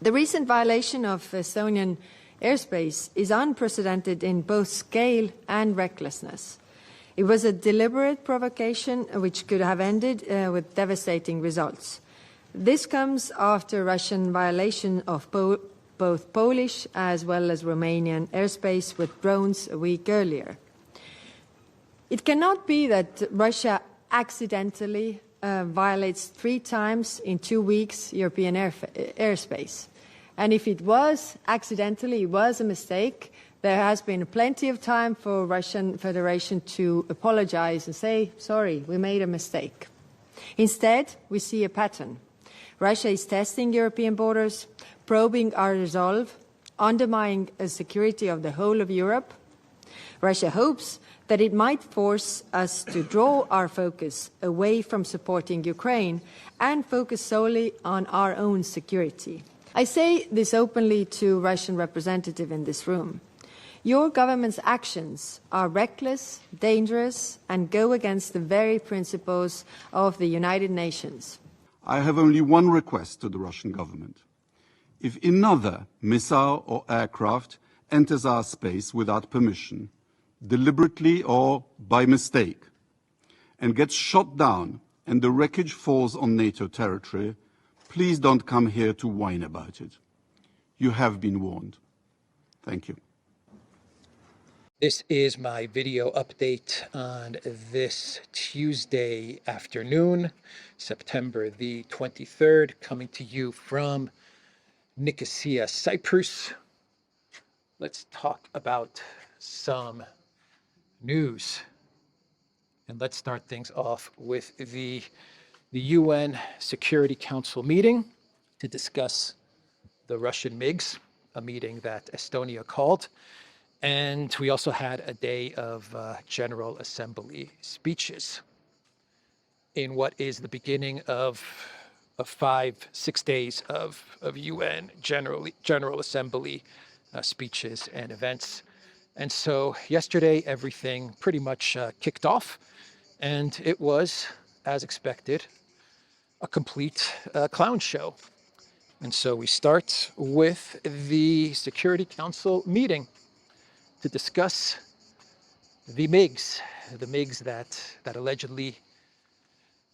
The recent violation of Estonian airspace is unprecedented in both scale and recklessness. It was a deliberate provocation which could have ended with devastating results. This comes after Russian violation of both Polish as well as Romanian airspace with drones a week earlier. It cannot be that Russia accidentally violates 3 times in 2 weeks European airspace. And if it was accidentally, it was a mistake, there has been plenty of time for Russian Federation to apologize and say, sorry, we made a mistake. Instead, we see a pattern. Russia is testing European borders, probing our resolve, undermining the security of the whole of Europe. Russia hopes that it might force us to draw our focus away from supporting Ukraine and focus solely on our own security. I say this openly to Russian representatives in this room. Your government's actions are reckless, dangerous, and go against the very principles of the United Nations. I have only one request to the Russian government. If another missile or aircraft enters our space without permission, deliberately or by mistake, and gets shot down and the wreckage falls on NATO territory, please don't come here to whine about it. You have been warned. Thank you. This is my video update on this Tuesday afternoon, September the 23rd, coming to you from Nicosia, Cyprus. Let's talk about some news. And let's start things off with the UN Security Council meeting to discuss the Russian MiGs, a meeting that Estonia called. And we also had a day of General Assembly speeches in what is the beginning of 5-6 days of UN General Assembly speeches and events. And so yesterday, everything pretty much kicked off, and it was, as expected, a complete clown show. And so we start with the Security Council meeting to discuss the MiGs that allegedly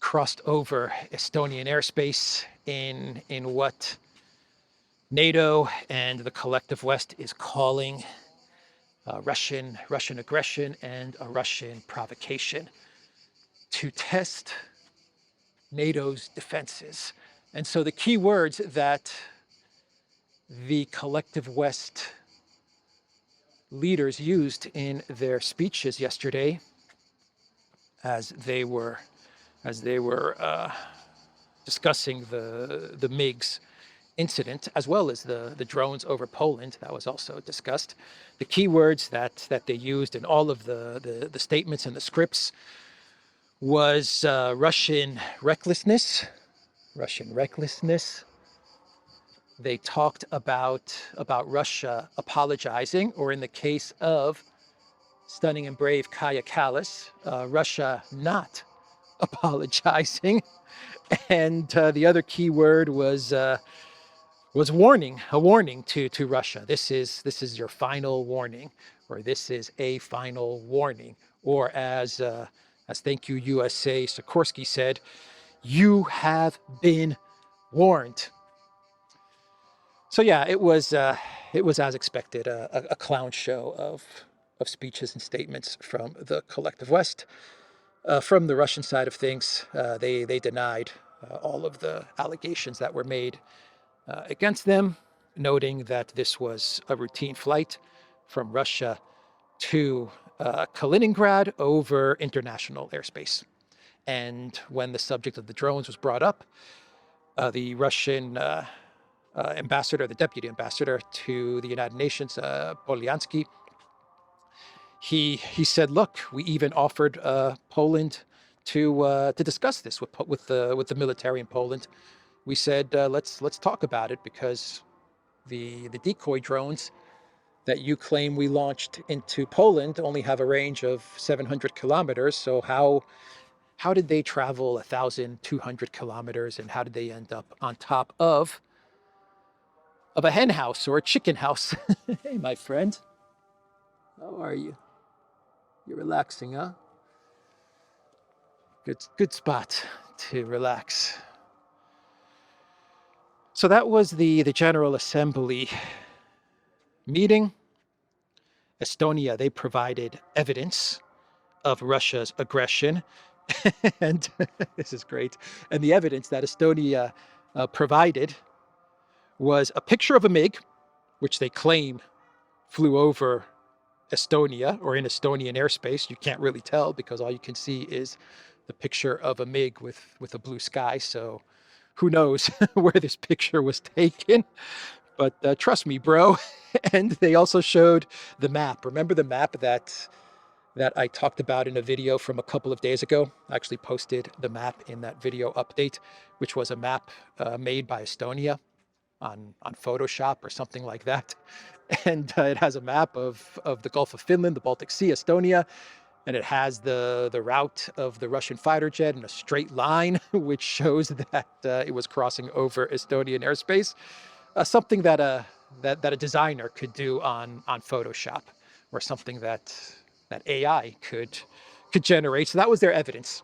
crossed over Estonian airspace in what NATO and the collective West is calling Russian aggression and a Russian provocation to test NATO's defenses. And so the key words that the collective West leaders used in their speeches yesterday as they were discussing the MiGs incident, as well as the drones over Poland, that was also discussed. The key words that they used in all of the statements and the scripts was Russian recklessness. They talked about Russia apologizing, or in the case of stunning and brave Kaja Kallas, Russia not apologizing. And the other key word was warning, a warning to Russia. This is your final warning, or this is a final warning, or as Thank You USA Sikorsky said, you have been warned. So yeah, it was as expected, a clown show of speeches and statements from the collective West. From the Russian side of things, they denied all of the allegations that were made against them, noting that this was a routine flight from Russia to Kaliningrad over international airspace. And when the subject of the drones was brought up, the Russian ambassador, the deputy ambassador to the United Nations, Polyansky, he said, look, we even offered Poland to discuss this with the military in Poland. We said, let's talk about it, because the decoy drones that you claim we launched into Poland only have a range of 700 kilometers. So how did they travel 1,200 kilometers, and how did they end up on top of a hen house or a chicken house. Hey, my friend. How are you? You're relaxing, huh? Good spot to relax. So that was the General Assembly meeting. Estonia, they provided evidence of Russia's aggression. And this is great. And the evidence that Estonia provided was a picture of a MiG, which they claim flew over Estonia or in Estonian airspace. You can't really tell because all you can see is the picture of a MiG with a blue sky. So who knows where this picture was taken? But trust me, bro. And they also showed the map. Remember the map that I talked about in a video from a couple of days ago? I actually posted the map in that video update, which was a map made by Estonia on Photoshop or something like that. And it has a map of the Gulf of Finland, the Baltic Sea, Estonia, and it has the route of the Russian fighter jet in a straight line, which shows that it was crossing over Estonian airspace. Something that a designer could do on Photoshop, or something that AI could generate. So that was their evidence.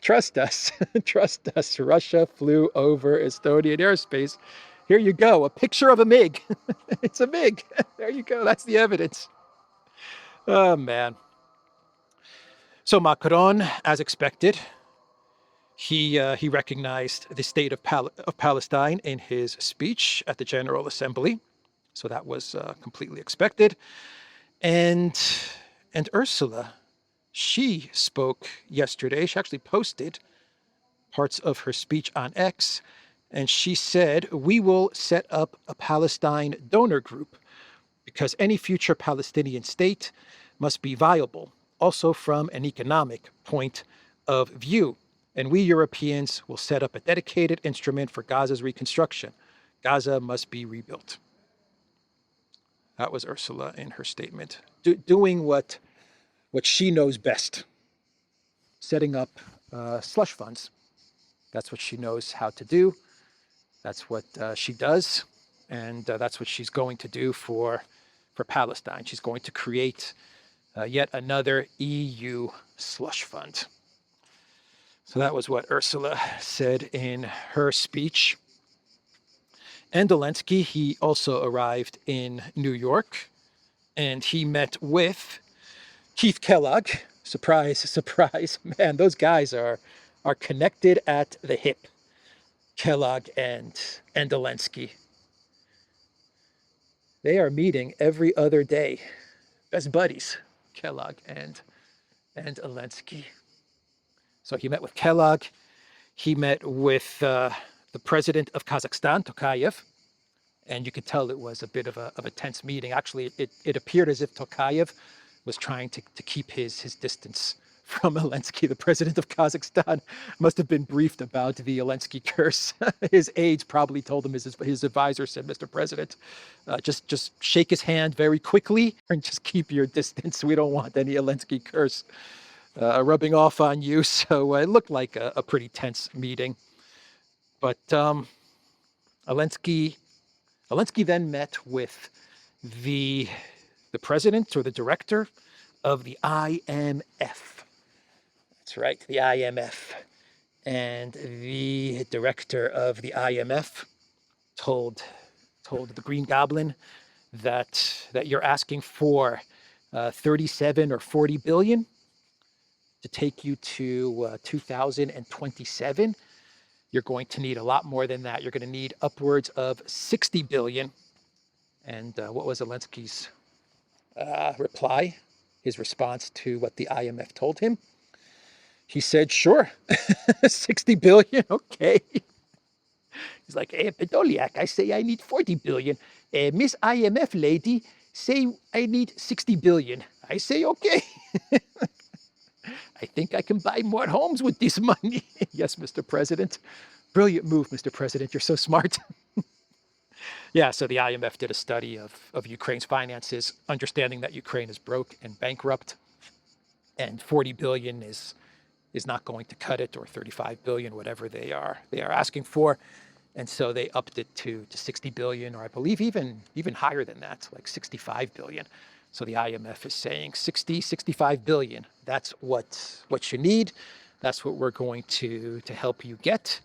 Trust us, trust us. Russia flew over Estonian airspace. Here you go, a picture of a MiG. It's a MiG. There you go. That's the evidence. Oh man. So Macron, as expected, he recognized the state of Palestine in his speech at the General Assembly. So that was completely expected. And Ursula, she spoke yesterday. She actually posted parts of her speech on X, and she said, "We will set up a Palestine donor group because any future Palestinian state must be viable, also from an economic point of view. And we Europeans will set up a dedicated instrument for Gaza's reconstruction. Gaza must be rebuilt." That was Ursula in her statement, doing what she knows best, setting up slush funds. That's what she knows how to do. That's what she does, and that's what she's going to do for Palestine. She's going to create yet another EU slush fund. So that was what Ursula said in her speech. And Zelensky, he also arrived in New York, and he met with Keith Kellogg. Surprise, surprise. Man, those guys are connected at the hip. Kellogg and Zelensky. They are meeting every other day. Best buddies, Kellogg and Zelensky. So he met with Kellogg. He met with the president of Kazakhstan, Tokayev. And you could tell it was a bit of a tense meeting. Actually, it appeared as if Tokayev was trying to keep his distance from Zelensky. The president of Kazakhstan must have been briefed about the Zelensky curse. His aides probably told him, his advisor said, "Mr. President, just shake his hand very quickly and just keep your distance. We don't want any Zelensky curse rubbing off on you." So it looked like a pretty tense meeting. But Zelensky then met with the president or the director of the IMF. That's right, the IMF. And the director of the IMF told the Green Goblin that you're asking for 37 or 40 billion to take you to 2027. You're going to need a lot more than that. You're going to need upwards of 60 billion. And what was Zelensky's reply? His response to what the IMF told him? He said, "Sure, 60 billion, okay." He's like, "Hey, Podolyak, I say I need 40 billion. Miss IMF lady, say I need 60 billion. I say, okay. I think I can buy more homes with this money." Yes, Mr. President. Brilliant move, Mr. President. You're so smart. Yeah, so the IMF did a study of Ukraine's finances, understanding that Ukraine is broke and bankrupt, and 40 billion is not going to cut it, or 35 billion, whatever they are asking for. And so they upped it to 60 billion, or I believe even higher than that, like 65 billion. So the IMF is saying 65 billion. That's what you need. That's what we're going to help you get.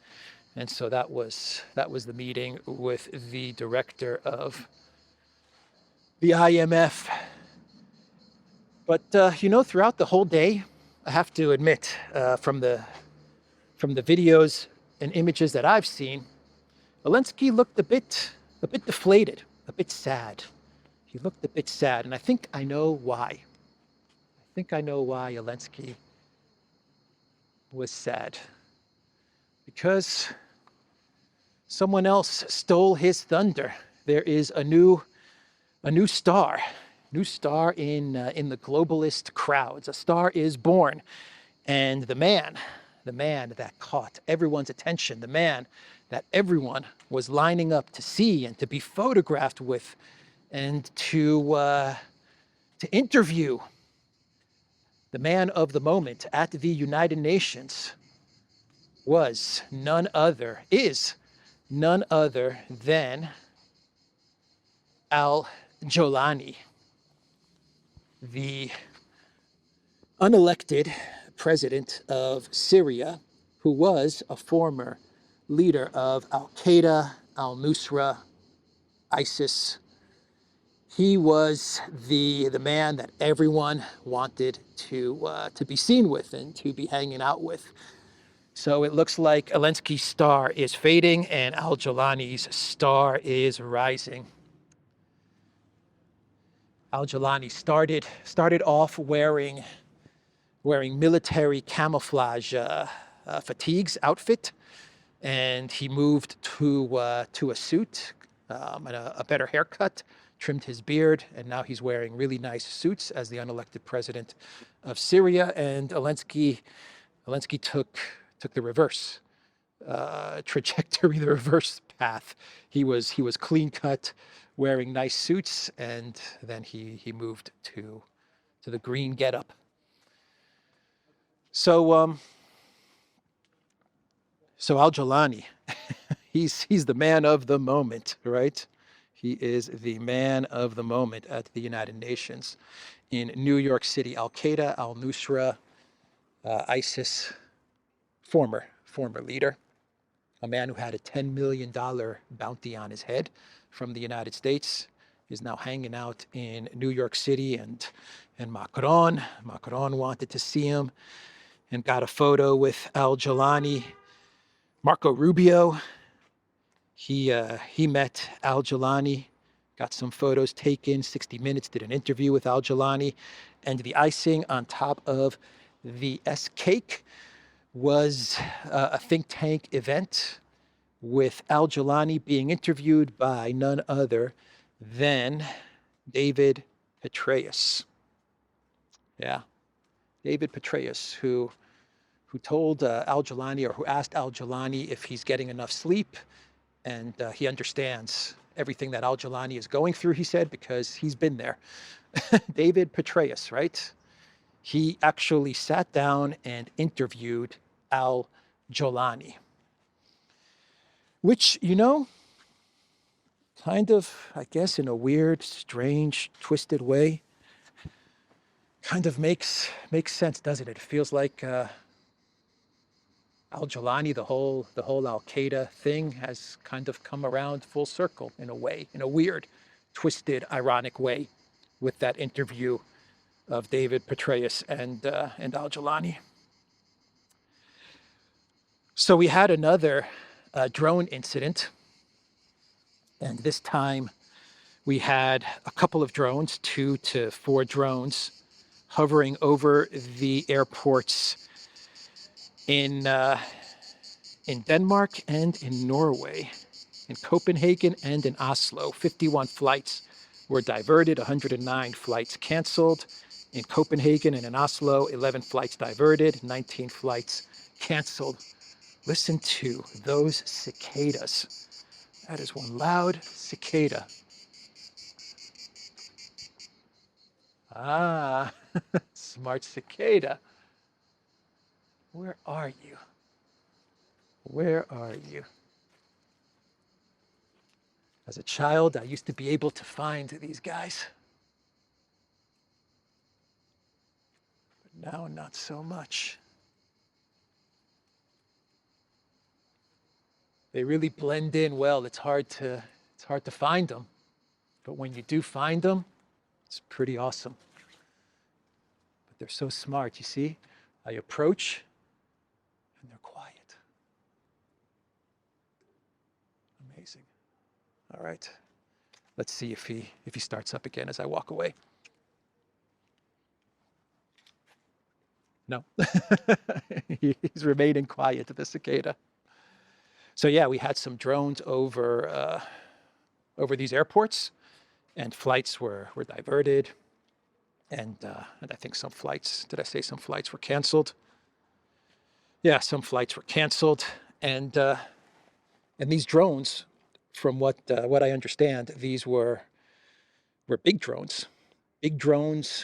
And so that was the meeting with the director of the IMF. But throughout the whole day, I have to admit, from the videos and images that I've seen, Zelensky looked a bit deflated, a bit sad. He looked a bit sad, and I think I know why. I think I know why Zelensky was sad. Because someone else stole his thunder. There is a new star in the globalist crowds. A star is born, and the man that caught everyone's attention, the man that everyone was lining up to see and to be photographed with, and to interview, the man of the moment at the United Nations is none other than Al-Jolani, the unelected president of Syria, who was a former leader of Al-Qaeda, Al-Nusra, ISIS. He was the man that everyone wanted to be seen with and to be hanging out with. So it looks like Zelensky's star is fading and Al-Jolani's star is rising. Al-Jolani started off wearing military camouflage fatigues outfit, and he moved to a suit and a better haircut, trimmed his beard, and now he's wearing really nice suits as the unelected president of Syria. And Zelensky took the reverse trajectory, the reverse path. He was clean cut, wearing nice suits, and then he moved to the green getup. So Al-Jolani, he's the man of the moment, right? He is the man of the moment at the United Nations in New York City. Al-Qaeda, Al-Nusra, ISIS, former leader, a man who had a $10 million bounty on his head from the United States, is now hanging out in New York City, and Macron wanted to see him and got a photo with Al-Jolani. Marco Rubio, he met Al-Jolani, got some photos taken. 60 Minutes did an interview with Al-Jolani, and the icing on top of the cake was a think tank event with Al-Jolani being interviewed by none other than David Petraeus. Yeah, David Petraeus, who told Al-Jolani, or who asked Al-Jolani if he's getting enough sleep, and he understands everything that Al-Jolani is going through, he said, because he's been there. David Petraeus, right? He actually sat down and interviewed Al-Jolani, which, kind of, I guess, in a weird, strange, twisted way, kind of makes sense, doesn't it? It feels like Al-Jolani, the whole Al-Qaeda thing has kind of come around full circle in a way, in a weird, twisted, ironic way, with that interview of David Petraeus and Al-Jolani. So we had another drone incident, and this time we had a couple of drones, 2 to 4 drones, hovering over the airports in Denmark and in Norway, in Copenhagen and in Oslo. 51 flights were diverted, 109 flights canceled. In Copenhagen and in Oslo, 11 flights diverted, 19 flights canceled. Listen to those cicadas. That is one loud cicada. Ah, smart cicada. Where are you? Where are you? As a child, I used to be able to find these guys. But now, not so much. They really blend in well. It's hard to find them. But when you do find them, it's pretty awesome. But they're so smart, you see? I approach, and they're quiet. Amazing. All right. Let's see if he starts up again as I walk away. No. He's remaining quiet, the cicada. So yeah, we had some drones over these airports, and flights were diverted, and I think some flights. Did I say some flights were canceled? Yeah, some flights were canceled, and these drones, from what I understand, these were big drones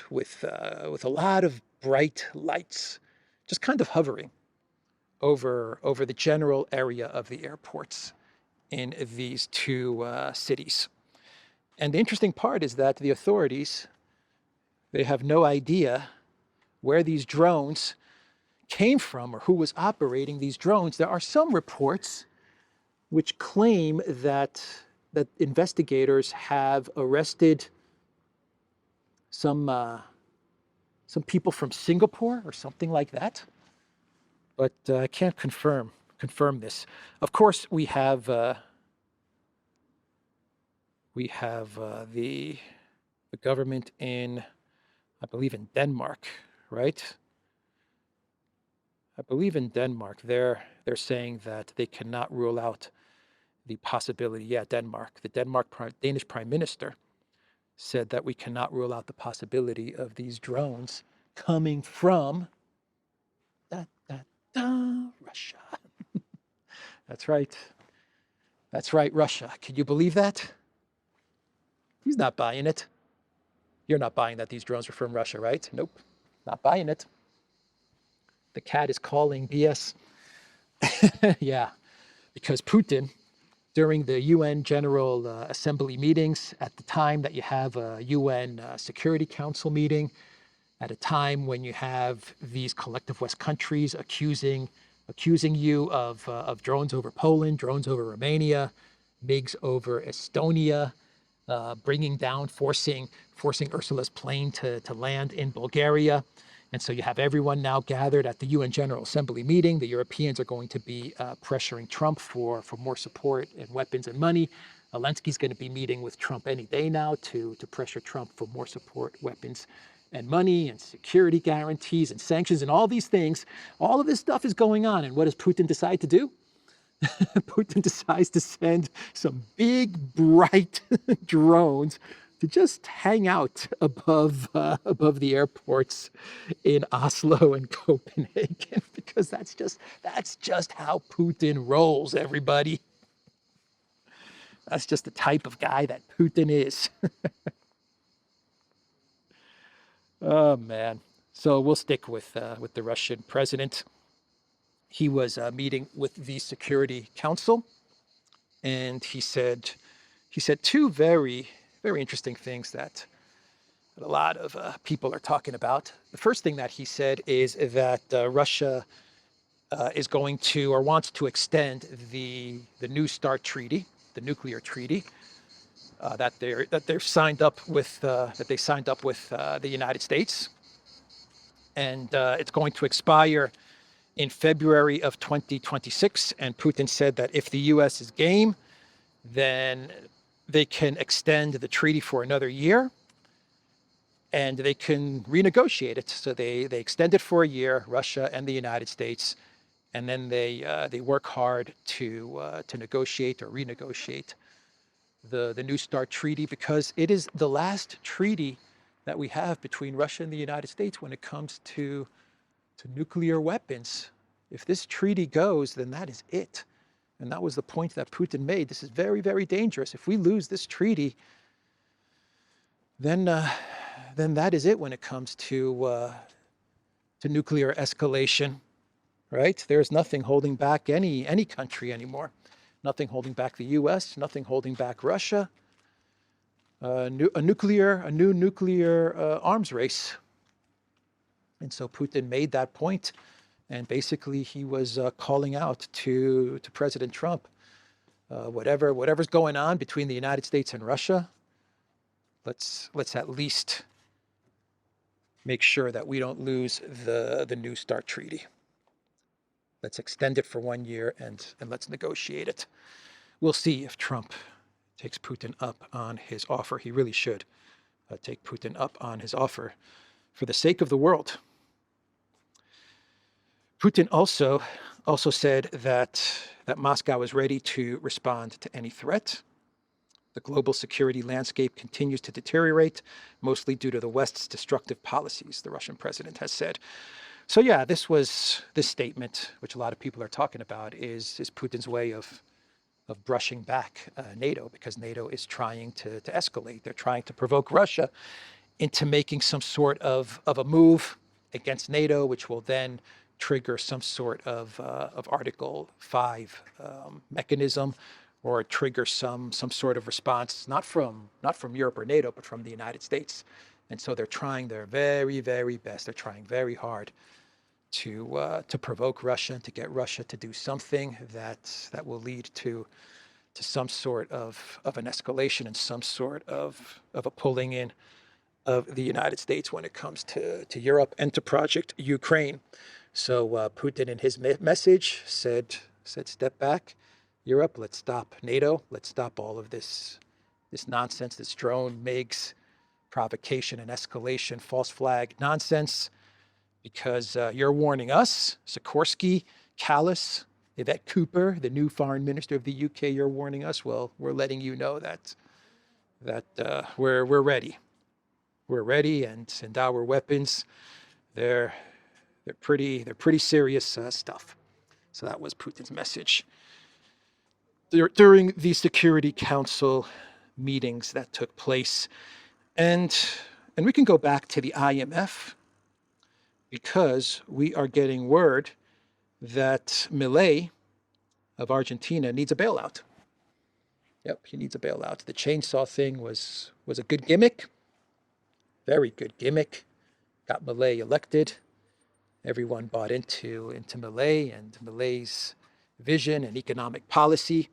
with a lot of bright lights, just kind of hovering over the general area of the airports in these two cities. And the interesting part is that the authorities, they have no idea where these drones came from or who was operating these drones. There are some reports which claim that investigators have arrested some people from Singapore or something like that, but I can't confirm this. Of course, we have the government in, I believe, in Denmark, right? I believe in Denmark, they're saying that they cannot rule out the possibility. Yeah, Denmark. The Danish Prime Minister said that we cannot rule out the possibility of these drones coming from Russia. That's right. That's right, Russia. Can you believe that? He's not buying it. You're not buying that these drones are from Russia, right? Nope, not buying it. The cat is calling BS. Yeah, because Putin, during the UN General Assembly meetings, at the time that you have a UN Security Council meeting, at a time when you have these collective West countries accusing you of drones over Poland, drones over Romania, MiGs over Estonia, bringing down, forcing Ursula's plane to land in Bulgaria. And so you have everyone now gathered at the UN General Assembly meeting. The Europeans are going to be pressuring Trump for more support and weapons and money. Zelensky's going to be meeting with Trump any day now to pressure Trump for more support, weapons, and money, and security guarantees, and sanctions, and all these things. All of this stuff is going on. And what does Putin decide to do? Putin decides to send some big, bright drones to just hang out above the airports in Oslo and Copenhagen, because that's just how Putin rolls, everybody. That's just the type of guy that Putin is. Oh man! So we'll stick with the Russian president. He was meeting with the Security Council, and he said two very, very interesting things that a lot of people are talking about. The first thing that he said is that Russia is going to, or wants to, extend the New START treaty, the nuclear treaty that they signed up with the United States, and it's going to expire in February of 2026. And Putin said that if the U.S. is game, then they can extend the treaty for another year, and they can renegotiate it. So they extend it for a year, Russia and the United States, and then they work hard to negotiate or renegotiate the New START treaty, because it is the last treaty that we have between Russia and the United States when it comes to nuclear weapons. If this treaty goes, then that is it. And that was the point that Putin made. This is very, very dangerous. If we lose this treaty, then that is it when it comes to nuclear escalation, right? There's nothing holding back any country anymore. Nothing holding back the U.S., nothing holding back Russia. A new nuclear arms race. And so Putin made that point, and basically he was calling out to President Trump, whatever's going on between the United States and Russia, let's at least make sure that we don't lose the New START treaty. Let's extend it for 1 year and let's negotiate it. We'll see if Trump takes Putin up on his offer. He really should take Putin up on his offer for the sake of the world. Putin also said that Moscow is ready to respond to any threat. The global security landscape continues to deteriorate, mostly due to the West's destructive policies, the Russian president has said. So yeah, this statement, which a lot of people are talking about, is Putin's way of brushing back NATO, because NATO is trying to escalate. They're trying to provoke Russia into making some sort of a move against NATO, which will then trigger some sort of Article 5 mechanism, or trigger some sort of response, not from Europe or NATO, but from the United States. And so they're trying their very, very best. They're trying very hard to provoke Russia, to get Russia to do something that will lead to some sort of an escalation and some sort of a pulling in of the United States when it comes to Europe and to Project Ukraine. So Putin, in his message, said, step back, Europe, let's stop NATO, let's stop all of this nonsense, this drone, MiGs, provocation and escalation, false flag nonsense, because you're warning us, Sikorsky, Callas, Yvette Cooper, the new foreign minister of the UK, you're warning us. Well, we're letting you know that we're ready. We're ready, and our weapons, they're pretty serious stuff. So that was Putin's message during the Security Council meetings that took place, and we can go back to the IMF, because we are getting word that Milei of Argentina needs a bailout. Yep, he needs a bailout. The chainsaw thing was a good gimmick, very good gimmick. Got Milei elected. Everyone bought into Milei and Milei's vision and economic policy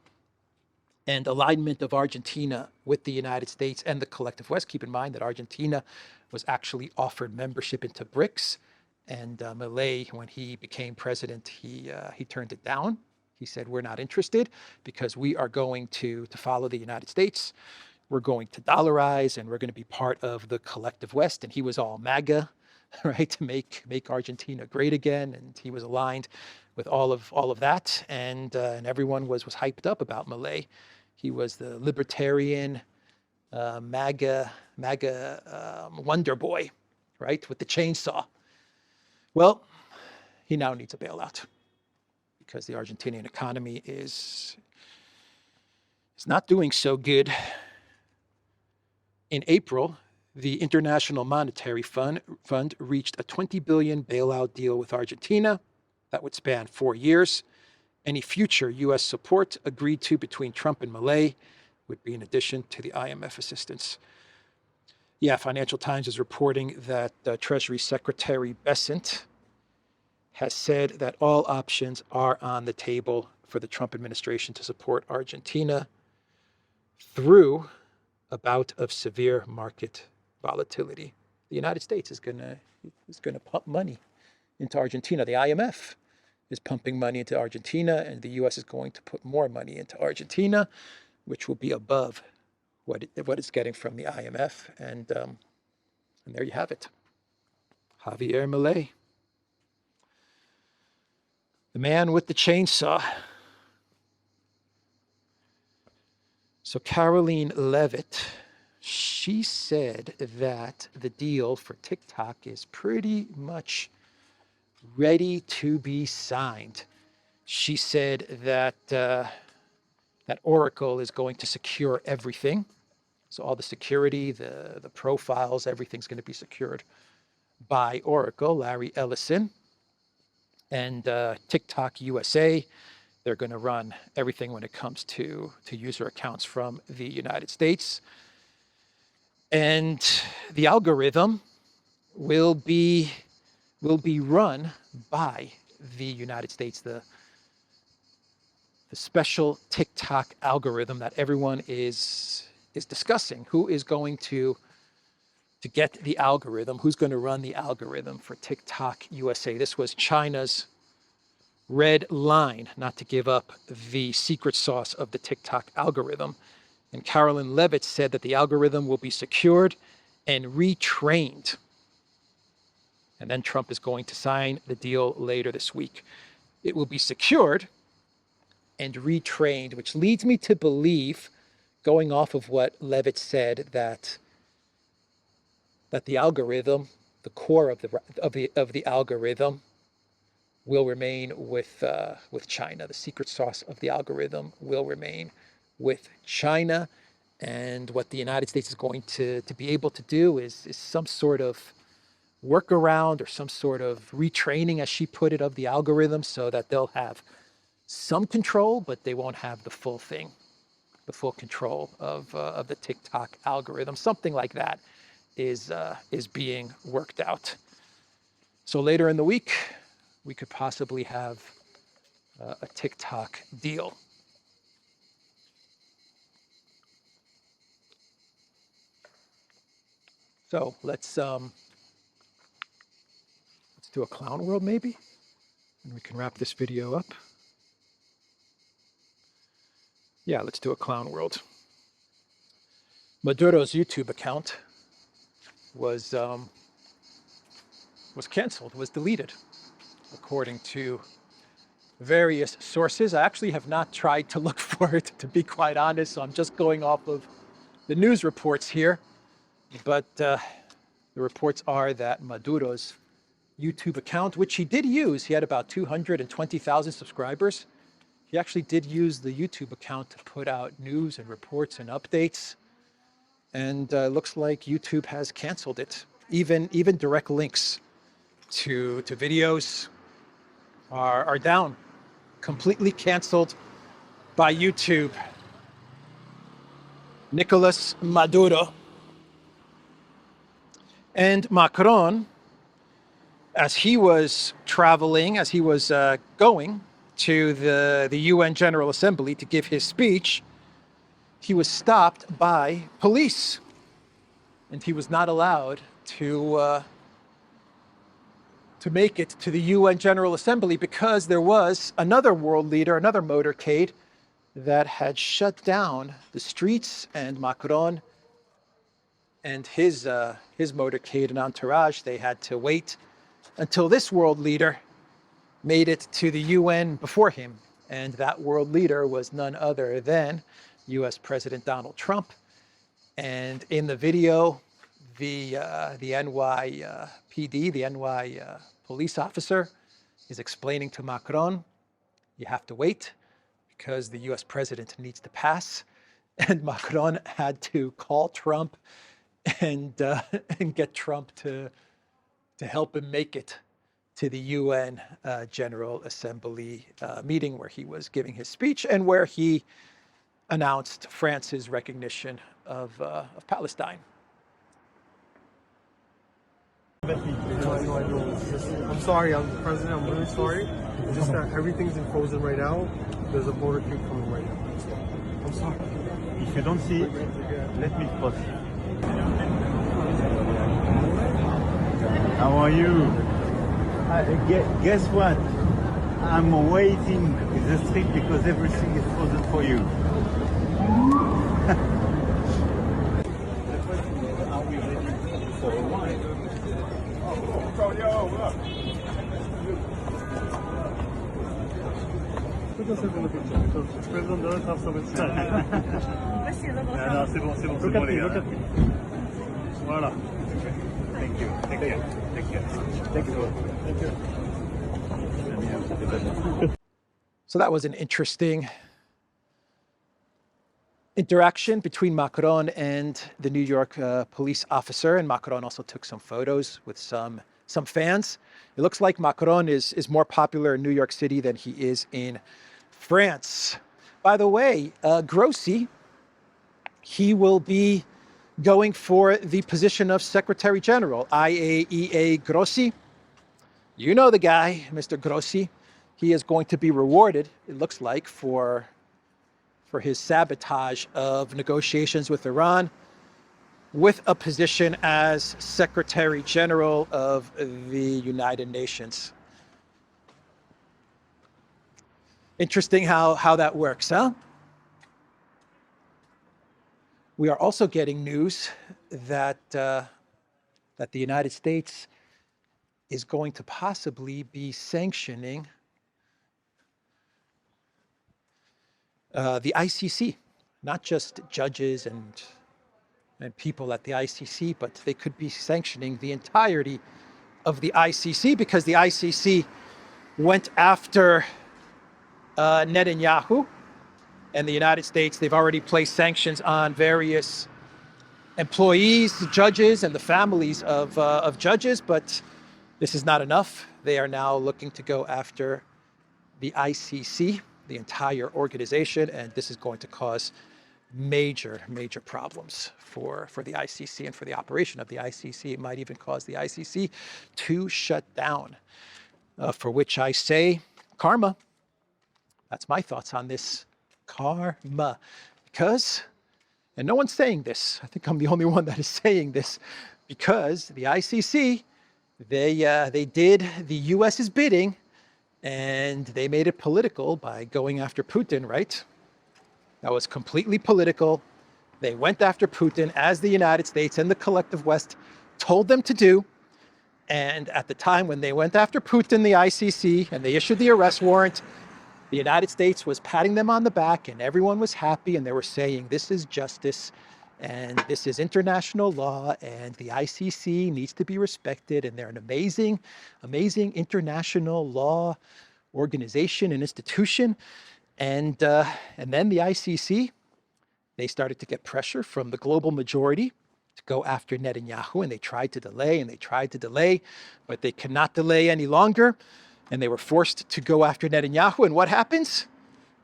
and alignment of Argentina with the United States and the collective West. Keep in mind that Argentina was actually offered membership into BRICS, and Milei, when he became president, he turned it down. He said, we're not interested because we are going to follow the United States. We're going to dollarize, and we're going to be part of the collective West. And he was all MAGA, right, to make Argentina great again. And he was aligned with all of that. And everyone was hyped up about Milei. He was the libertarian MAGA wonder boy, right, with the chainsaw. Well, he now needs a bailout because the Argentinian economy is not doing so good. In April, the International Monetary Fund reached a $20 billion bailout deal with Argentina that would span 4 years. Any future U.S. support agreed to between Trump and Milei would be in addition to the IMF assistance. Yeah, Financial Times is reporting that Treasury Secretary Bessent has said that all options are on the table for the Trump administration to support Argentina through a bout of severe market volatility. The United States is going to pump money into Argentina. The IMF is pumping money into Argentina, and the U.S. is going to put more money into Argentina, which will be above what it's getting from the IMF. And there you have it. Javier Milei, the man with the chainsaw. So Caroline Levitt, she said that the deal for TikTok is pretty much ready to be signed. She said that that Oracle is going to secure everything. So all the security, the profiles, everything's going to be secured by Oracle, Larry Ellison. And TikTok USA they're going to run everything when it comes to user accounts from the United States. And the algorithm will be run by the United States, the special TikTok algorithm that everyone is discussing. Who is going to get the algorithm? Who's going to run the algorithm for TikTok USA? This was China's red line, not to give up the secret sauce of the TikTok algorithm. And Carolyn Levitt said that the algorithm will be secured and retrained. And then Trump is going to sign the deal later this week. It will be secured and retrained, which leads me to believe, going off of what Levitt said, that the algorithm, the core of the algorithm, will remain with China. The secret sauce of the algorithm will remain with China, and what the United States is going to be able to do is some sort of workaround or some sort of retraining, as she put it, of the algorithm, so that they'll have some control, but they won't have the full thing, the full control of the TikTok algorithm. Something like that is being worked out. So later in the week, we could possibly have a TikTok deal. So let's do a clown world maybe, and we can wrap this video up. Yeah, let's do a clown world. Maduro's YouTube account was canceled, was deleted, according to various sources. I actually have not tried to look for it, to be quite honest, so I'm just going off of the news reports here. But the reports are that Maduro's YouTube account, which he did use, he had about 220,000 subscribers. He actually did use the YouTube account to put out news and reports and updates. And looks like YouTube has canceled it. Even direct links to videos are down, completely canceled by YouTube. Nicolas Maduro. And Macron, as he was traveling, as he was going to the UN General Assembly to give his speech, he was stopped by police, and he was not allowed to make it to the UN General Assembly because there was another world leader, another motorcade, that had shut down the streets, and Macron and his motorcade and entourage, they had to wait until this world leader made it to the UN before him. And that world leader was none other than US President Donald Trump. And in the video, the NYPD, the NY police officer, is explaining to Macron, you have to wait because the US president needs to pass. And Macron had to call Trump and get Trump to help him make it to the UN General Assembly meeting where he was giving his speech and where he announced France's recognition of Palestine. I'm sorry, I'm the president. I'm really sorry. It's just that everything's in frozen right now. There's a motorcade coming right now. I'm sorry. If you don't see it, let me cross. How are you? Guess what? I'm waiting in the street because everything is frozen for you. Are we ready for a wine? Look at the picture because the president doesn't have so much time. Non, c'est bon, Look at me, look at me. Voilà. Thank you. Take care. Take care. Thank you. Thank you. So that was an interesting interaction between Macron and the New York police officer. And Macron also took some photos with some fans. It looks like Macron is more popular in New York City than he is in France. By the way, Grossi, he will be going for the position of Secretary General, IAEA Grossi. You know the guy, Mr. Grossi. He is going to be rewarded, it looks like, for his sabotage of negotiations with Iran, with a position as Secretary General of the United Nations. Interesting how that works, huh? We are also getting news that the United States is going to possibly be sanctioning the ICC, not just judges and people at the ICC, but they could be sanctioning the entirety of the ICC, because the ICC went after Netanyahu and the United States. They've already placed sanctions on various employees, judges, and the families of judges, but this is not enough. They are now looking to go after the ICC, the entire organization, and this is going to cause major problems for the ICC and for the operation of the ICC. It might even cause the ICC to shut down, for which I say karma. That's my thoughts on this. Karma. Because, and no one's saying this, I think I'm the only one that is saying this, because the ICC, they did the US's bidding, and they made it political by going after Putin, right? That was completely political. They went after Putin, as the United States and the collective West told them to do. And at the time when they went after Putin, the ICC, and they issued the arrest warrant, the United States was patting them on the back, and everyone was happy, and they were saying, this is justice, and this is international law, and the ICC needs to be respected, and they're an amazing international law organization and institution. And then the ICC, they started to get pressure from the global majority to go after Netanyahu, and they tried to delay, but they cannot delay any longer, and they were forced to go after Netanyahu. And what happens?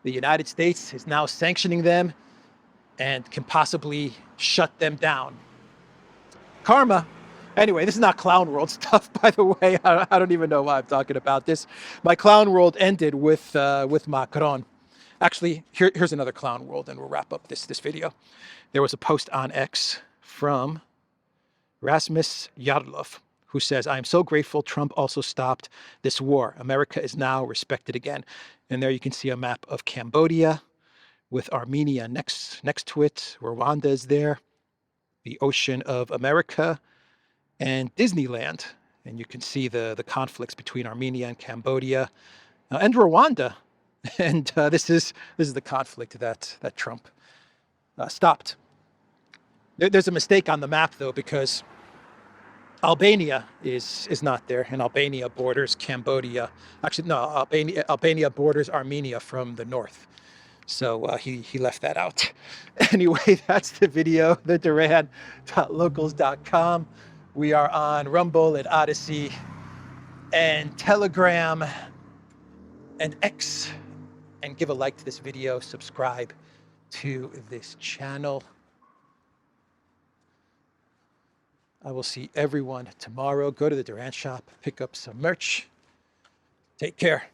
The United States is now sanctioning them and can possibly shut them down. Karma. Anyway, this is not Clown World stuff, by the way. I don't even know why I'm talking about this. My Clown World ended with Macron. Actually, here's another Clown World, and we'll wrap up this video. There was a post on X from Rasmus Yarlov, who says, I am so grateful Trump also stopped this war. America is now respected again. And there you can see a map of Cambodia with Armenia next to it. Rwanda is there, the Ocean of America, and Disneyland. And you can see the conflicts between Armenia and Cambodia and Rwanda. And this is the conflict that Trump stopped. There's a mistake on the map, though, because Albania is not there, and Albania borders Cambodia. Actually, no, Albania borders Armenia from the north. So he left that out. Anyway, that's the video, theduran.locals.com. We are on Rumble and Odyssey and Telegram and X. And give a like to this video, subscribe to this channel. I will see everyone tomorrow. Go to the Duran shop, pick up some merch. Take care.